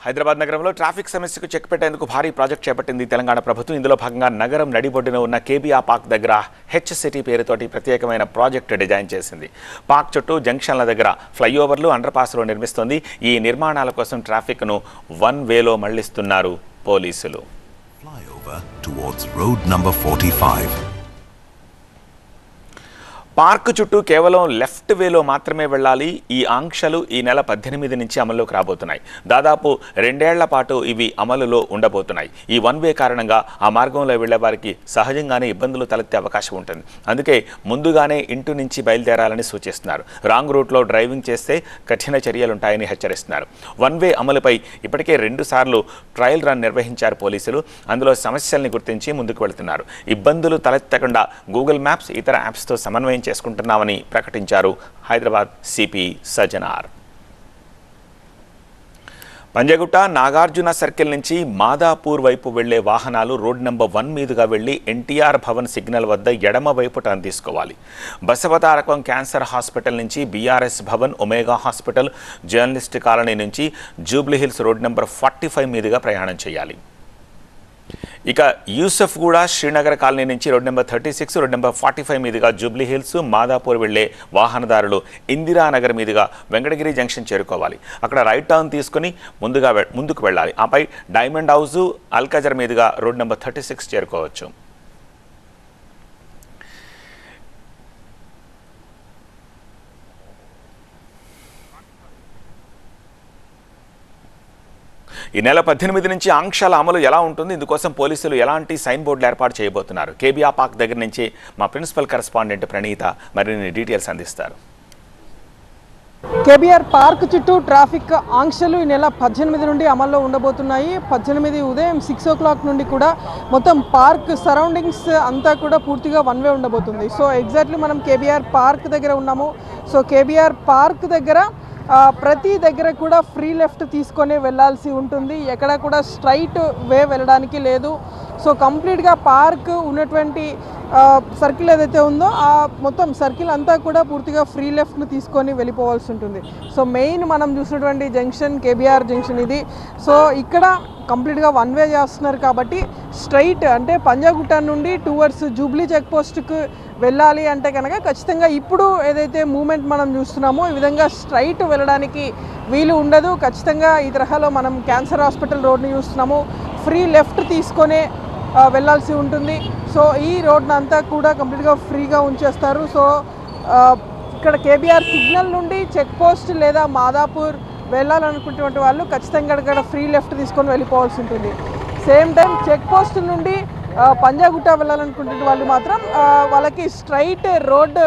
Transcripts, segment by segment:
హైదరాబాద్ నగరంలో ట్రాఫిక్ సమస్యకు చెక్ పెట్టేందుకు భారీ ప్రాజెక్ట్ చేపట్టింది తెలంగాణ ప్రభుత్వం. ఇందులో భాగంగా నగరం నడిబొడ్డున ఉన్న కేబీఆర్ పార్క్ దగ్గర హెచ్ సిటీ పేరుతోటి ప్రత్యేకమైన ప్రాజెక్టు డిజైన్ చేసింది. పార్క్ చుట్టూ జంక్షన్ల దగ్గర ఫ్లైఓవర్లు, అండర్ పాస్లు నిర్మిస్తోంది. ఈ నిర్మాణాల కోసం ట్రాఫిక్ను వన్ వేలో మళ్లిస్తున్నారు పోలీసులు. పార్క్ చుట్టూ కేవలం లెఫ్ట్ వేలో మాత్రమే వెళ్ళాలి. ఈ ఆంక్షలు ఈ నెల 18 నుంచి అమల్లోకి రాబోతున్నాయి. దాదాపు 2 ఏళ్ల పాటు ఇవి అమలులో ఉండబోతున్నాయి. ఈ వన్ వే కారణంగా ఆ మార్గంలో వెళ్లే వారికి సహజంగానే ఇబ్బందులు తలెత్తే అవకాశం ఉంటుంది. అందుకే ముందుగానే ఇంటి నుంచి బయలుదేరాలని సూచిస్తున్నారు. రాంగ్ రూట్లో డ్రైవింగ్ చేస్తే కఠిన చర్యలుంటాయని హెచ్చరిస్తున్నారు. వన్ వే అమలుపై ఇప్పటికే 2 సార్లు ట్రయల్ రన్ నిర్వహించారు పోలీసులు. అందులో సమస్యల్ని గుర్తించి ముందుకు వెళుతున్నారు. ఇబ్బందులు తలెత్తకుండా గూగుల్ మ్యాప్స్, ఇతర యాప్స్తో సమన్వయం చేసుకుంటున్నామని ప్రకటించారు హైదరాబాద్ సిపి సజ్జనార్. పంజగుట్ట నాగార్జున సర్కిల్ నుంచి మాదాపూర్ వైపు వెళ్లే వాహనాలు రోడ్ నెంబర్ 1 మీదుగా వెళ్లి ఎన్టీఆర్ భవన్ సిగ్నల్ వద్ద ఎడమ వైపు టర్న్ తీసుకోవాలి. బసవతారకం క్యాన్సర్ హాస్పిటల్ నుంచి BRS Bhavan, omega hospital, journalist colony నుంచి జూబ్లీహిల్స్ రోడ్ నెంబర్ 45 మీదుగా ప్రయాణం చేయాలి. ఇక యూసఫ్గూడ శ్రీనగర్ కాలనీ నుంచి రోడ్ నెంబర్ 36, రోడ్ నెంబర్ 45 మీదుగా జూబ్లీహిల్స్, మాదాపూర్ వెళ్లే వాహనదారులు ఇందిరానగర్ మీదుగా వెంకటగిరి జంక్షన్ చేరుకోవాలి. అక్కడ రైట్ టర్న్ తీసుకుని ముందుకు వెళ్ళాలి. ఆపై డైమండ్ హౌస్, అల్కజర్ మీదుగా రోడ్ నెంబర్ 36 చేరుకోవచ్చు. ఈ నెల 18 నుంచి ఆంక్షల అమలు ఎలా ఉంటుంది, ఇందుకోసం పోలీసులు ఎలాంటి సైన్ బోర్డులు ఏర్పాటు చేయబోతున్నారు? కేబీఆర్ పార్క్ దగ్గర నుంచి మా ప్రిన్సిపల్ కరెస్పాండెంట్ ప్రణీత మరిన్ని డీటెయిల్స్ అందిస్తారు. కేబీఆర్ పార్క్ చుట్టూ ట్రాఫిక్ ఆంక్షలు ఈ నెల 18 నుండి అమల్లో ఉండబోతున్నాయి. 18 ఉదయం 6 o'clock నుండి కూడా మొత్తం పార్క్ సరౌండింగ్స్ అంతా కూడా పూర్తిగా వన్ వే ఉండబోతుంది. సో ఎగ్జాక్ట్లీ మనం కేబీఆర్ పార్క్ దగ్గర ఉన్నాము. సో కేబీఆర్ పార్క్ దగ్గర ప్రతి దగ్గర కూడా ఫ్రీ లెఫ్ట్ తీసుకొని వెళ్ళాల్సి ఉంటుంది. ఎక్కడ కూడా స్ట్రైట్ వే వెళ్ళడానికి లేదు. సో కంప్లీట్గా పార్క్ ఉన్నటువంటి సర్కిల్ ఏదైతే ఉందో ఆ మొత్తం సర్కిల్ అంతా కూడా పూర్తిగా ఫ్రీ లెఫ్ట్ను తీసుకొని వెళ్ళిపోవాల్సి ఉంటుంది. సో మెయిన్ మనం చూసినటువంటి జంక్షన్ కేబీఆర్ జంక్షన్ ఇది. సో ఇక్కడ కంప్లీట్గా వన్ వే చేస్తున్నారు కాబట్టి స్ట్రైట్ అంటే పంజాగుట్ట నుండి టువర్డ్స్ జూబ్లీ చెక్ పోస్ట్కు వెళ్ళాలి అంటే కనుక ఖచ్చితంగా ఇప్పుడు ఏదైతే మూమెంట్ మనం చూస్తున్నామో ఈ విధంగా స్ట్రైట్ వెళ్ళడానికి వీలు ఉండదు. ఖచ్చితంగా ఈ తరహాలో మనం క్యాన్సర్ హాస్పిటల్ రోడ్ని చూస్తున్నాము, ఫ్రీ లెఫ్ట్ తీసుకొనే వెళ్ళాల్సి ఉంటుంది. సో ఈ రోడ్ని అంతా కూడా కంప్లీట్గా ఫ్రీగా ఉంచేస్తారు. సో ఇక్కడ కేబీఆర్ సిగ్నల్ నుండి చెక్ పోస్ట్ లేదా మాదాపూర్ వెళ్ళాలనుకునేటువంటి వాళ్ళు ఖచ్చితంగా ఇక్కడ ఫ్రీ లెఫ్ట్ తీసుకొని వెళ్ళిపోవాల్సి ఉంటుంది. సేమ్ టైం చెక్ పోస్ట్ నుండి పంజాగుట్ట వెళ్ళాలనుకునే వాళ్ళు మాత్రం వాళ్ళకి స్ట్రైట్ రోడ్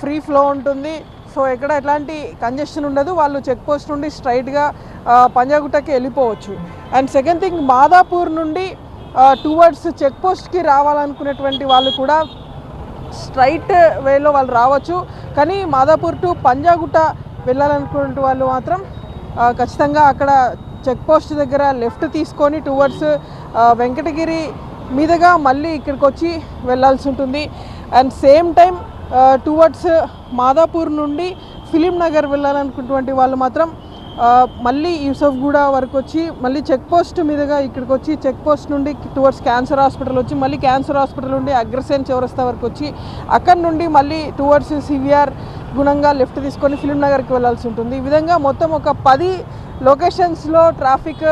ఫ్రీ ఫ్లో ఉంటుంది. సో ఎక్కడ ఎట్లాంటి కంజెషన్ ఉండదు. వాళ్ళు చెక్ పోస్ట్ నుండి స్ట్రైట్గా పంజాగుట్టకి వెళ్ళిపోవచ్చు. అండ్ సెకండ్ థింగ్, మాదాపూర్ నుండి టువర్డ్స్ చెక్ పోస్ట్కి రావాలనుకునేటువంటి వాళ్ళు కూడా స్ట్రైట్ వేలో వాళ్ళు రావచ్చు. కానీ మాదాపూర్ టు పంజాగుట్ట వెళ్ళాలనుకునే వాళ్ళు మాత్రం ఖచ్చితంగా అక్కడ చెక్ పోస్ట్ దగ్గర లెఫ్ట్ తీసుకొని టువర్డ్స్ వెంకటగిరి మీదుగా మళ్ళీ ఇక్కడికి వచ్చి వెళ్ళాల్సి ఉంటుంది. And same time towards Madhapur నుండి ఫిలిం నగర్ వెళ్ళాలనుకున్నటువంటి వాళ్ళు మాత్రం మళ్ళీ యూసఫ్గూడ వరకు వచ్చి మళ్ళీ చెక్ పోస్ట్ మీదుగా ఇక్కడికి వచ్చి చెక్ పోస్ట్ నుండి టువర్డ్స్ క్యాన్సర్ హాస్పిటల్ వచ్చి మళ్ళీ క్యాన్సర్ హాస్పిటల్ నుండి అగ్రసేన్ చౌరస్తా వరకు వచ్చి అక్కడి నుండి మళ్ళీ టువర్డ్స్ సివిఆర్ గుణంగా లెఫ్ట్ తీసుకొని ఫిలిం నగర్కి వెళ్ళాల్సి ఉంటుంది. ఈ విధంగా మొత్తం ఒక 10 లొకేషన్స్లో ట్రాఫిక్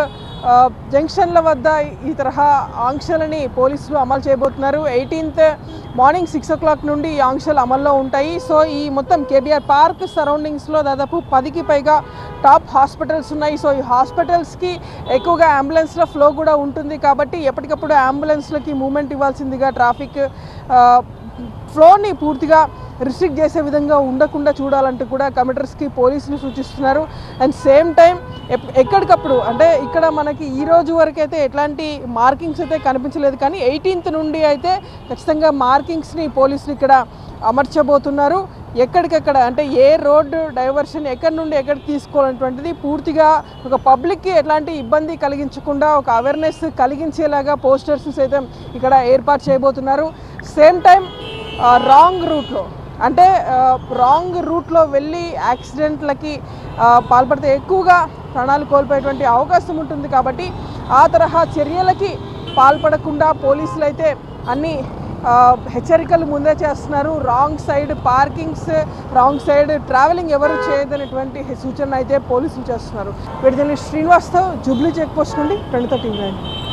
జంక్షన్ల వద్ద ఈ తరహా ఆంక్షలని పోలీసులు అమలు చేయబోతున్నారు. 18th మార్నింగ్ 6 o'clock నుండి ఈ ఆంక్షలు అమల్లో ఉంటాయి. సో ఈ మొత్తం కేబీఆర్ పార్క్ సరౌండింగ్స్లో దాదాపు 10కి పైగా టాప్ హాస్పిటల్స్ ఉన్నాయి. సో ఈ హాస్పిటల్స్కి ఎక్కువగా అంబులెన్స్ల ఫ్లో కూడా ఉంటుంది కాబట్టి ఎప్పటికప్పుడు అంబులెన్స్లకి మూమెంట్ ఇవ్వాల్సిందిగా ట్రాఫిక్ ఫ్లోని పూర్తిగా రిస్ట్రిక్ట్ చేసే విధంగా ఉండకుండా చూడాలంటూ కూడా కమిటర్స్కి పోలీసులు సూచిస్తున్నారు. అండ్ సేమ్ టైం ఎక్కడికప్పుడు అంటే ఇక్కడ మనకి ఈ రోజు వరకు అయితే ఎట్లాంటి మార్కింగ్స్ అయితే కనిపించలేదు, కానీ 18th నుండి అయితే ఖచ్చితంగా మార్కింగ్స్ని పోలీసులు ఇక్కడ అమర్చబోతున్నారు. ఎక్కడికెక్కడ అంటే ఏ రోడ్డు డైవర్షన్ ఎక్కడి నుండి ఎక్కడికి తీసుకోవాలనేటువంటిది పూర్తిగా ఒక పబ్లిక్కి ఎట్లాంటి ఇబ్బంది కలిగించకుండా ఒక అవేర్నెస్ కలిగించేలాగా పోస్టర్స్ సైతం ఇక్కడ ఏర్పాటు చేయబోతున్నారు. సేమ్ టైం రాంగ్ రూట్లో అంటే రాంగ్ రూట్లో వెళ్ళి యాక్సిడెంట్లకి పాల్పడితే ఎక్కువగా ప్రాణాలు కోల్పోయేటువంటి అవకాశం ఉంటుంది. కాబట్టి ఆ తరహా చర్యలకి పాల్పడకుండా పోలీసులు అయితే అన్ని హెచ్చరికలు ముందే చేస్తున్నారు. Wrong side parkings, wrong side travelling ఎవరు చేయదనేటువంటి సూచన అయితే పోలీసులు చేస్తున్నారు. వీడి శ్రీనివాస్తో జూబ్లీ చెక్ పోస్ట్ నుండి 20 టీవీ 9.